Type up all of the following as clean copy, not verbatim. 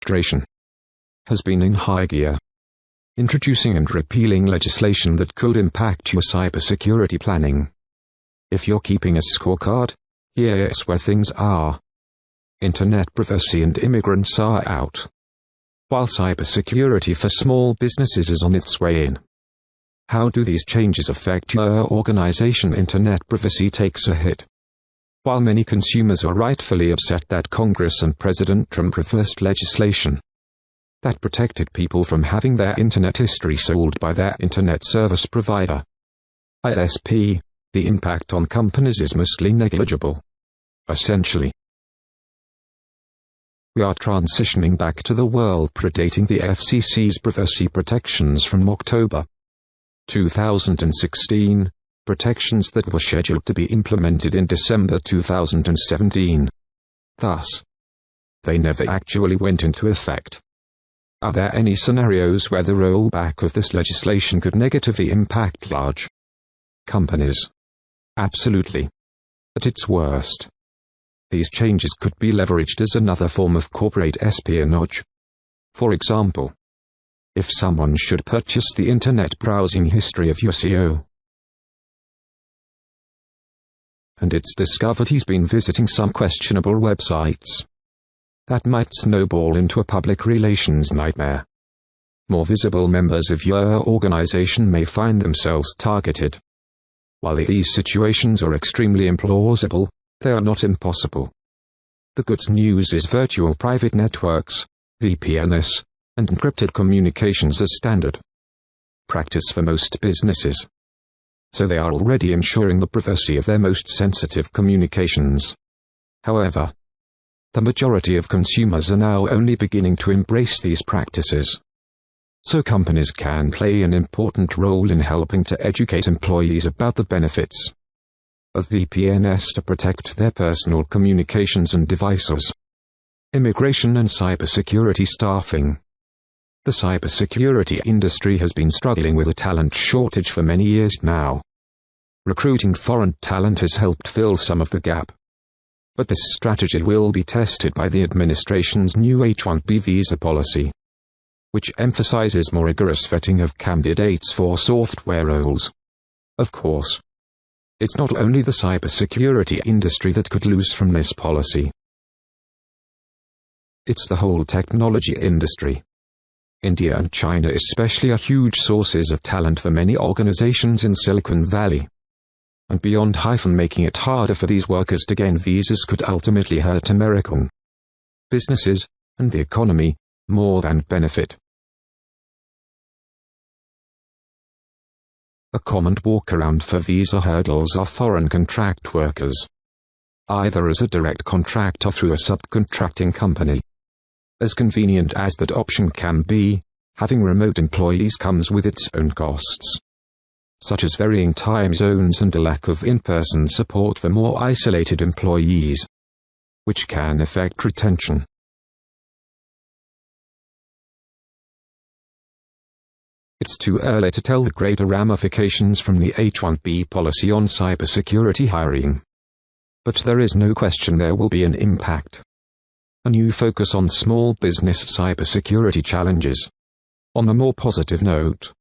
administration has been in high gear, introducing and repealing legislation that could impact your cybersecurity planning. If you're keeping a scorecard, here's where things are. Internet privacy and immigrants are out, while cybersecurity for small businesses is on its way in. How do these changes affect your organization? Internet privacy takes a hit. While many consumers are rightfully upset that Congress and President Trump reversed legislation that protected people from having their internet history sold by their internet service provider, ISP, the impact on companies is mostly negligible. Essentially, we are transitioning back to the world predating the FCC's privacy protections from October 2016, protections that were scheduled to be implemented in December 2017. Thus, they never actually went into effect. Are there any scenarios where the rollback of this legislation could negatively impact large companies? Absolutely. At its worst, these changes could be leveraged as another form of corporate espionage. For example, if someone should purchase the internet browsing history of your CEO, and it's discovered he's been visiting some questionable websites, that might snowball into a public relations nightmare. More visible members of your organization may find themselves targeted. While these situations are extremely implausible, they are not impossible. The good news is virtual private networks, VPNs, and encrypted communications are standard practice for most businesses, so they are already ensuring the privacy of their most sensitive communications. However, the majority of consumers are now only beginning to embrace these practices. So companies can play an important role in helping to educate employees about the benefits of VPNs to protect their personal communications and devices. Immigration and cybersecurity staffing. The cybersecurity industry has been struggling with a talent shortage for many years now. Recruiting foreign talent has helped fill some of the gap. But this strategy will be tested by the administration's new H-1B visa policy, which emphasizes more rigorous vetting of candidates for software roles. Of course, it's not only the cybersecurity industry that could lose from this policy. It's the whole technology industry. India and China especially are huge sources of talent for many organizations in Silicon Valley. And beyond, making it harder for these workers to gain visas could ultimately hurt American businesses and the economy more than benefit. A common walkaround for visa hurdles are foreign contract workers, either as a direct contract or through a subcontracting company. As convenient as that option can be, having remote employees comes with its own costs, such as varying time zones and a lack of in-person support for more isolated employees, which can affect retention. It's too early to tell the greater ramifications from the H-1B policy on cybersecurity hiring, but there is no question there will be an impact. A new focus on small business cybersecurity challenges. On a more positive note,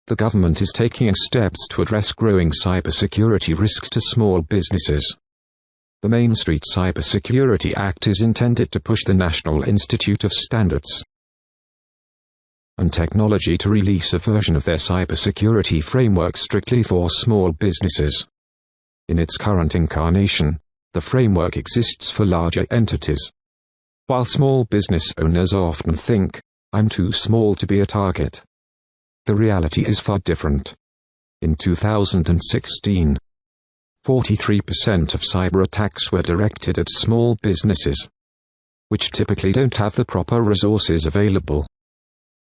the government is taking steps to address growing cybersecurity risks to small businesses. The Main Street Cybersecurity Act is intended to push the National Institute of Standards and Technology to release a version of their cybersecurity framework strictly for small businesses. In its current incarnation, the framework exists for larger entities. While small business owners often think, "I'm too small to be a target," the reality is far different. In 2016, 43% of cyber attacks were directed at small businesses, which typically don't have the proper resources available,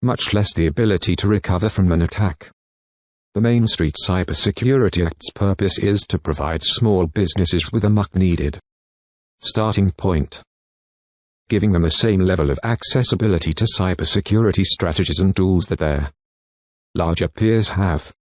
much less the ability to recover from an attack. The Main Street Cybersecurity Act's purpose is to provide small businesses with a much-needed starting point, giving them the same level of accessibility to cybersecurity strategies and tools that their larger peers have.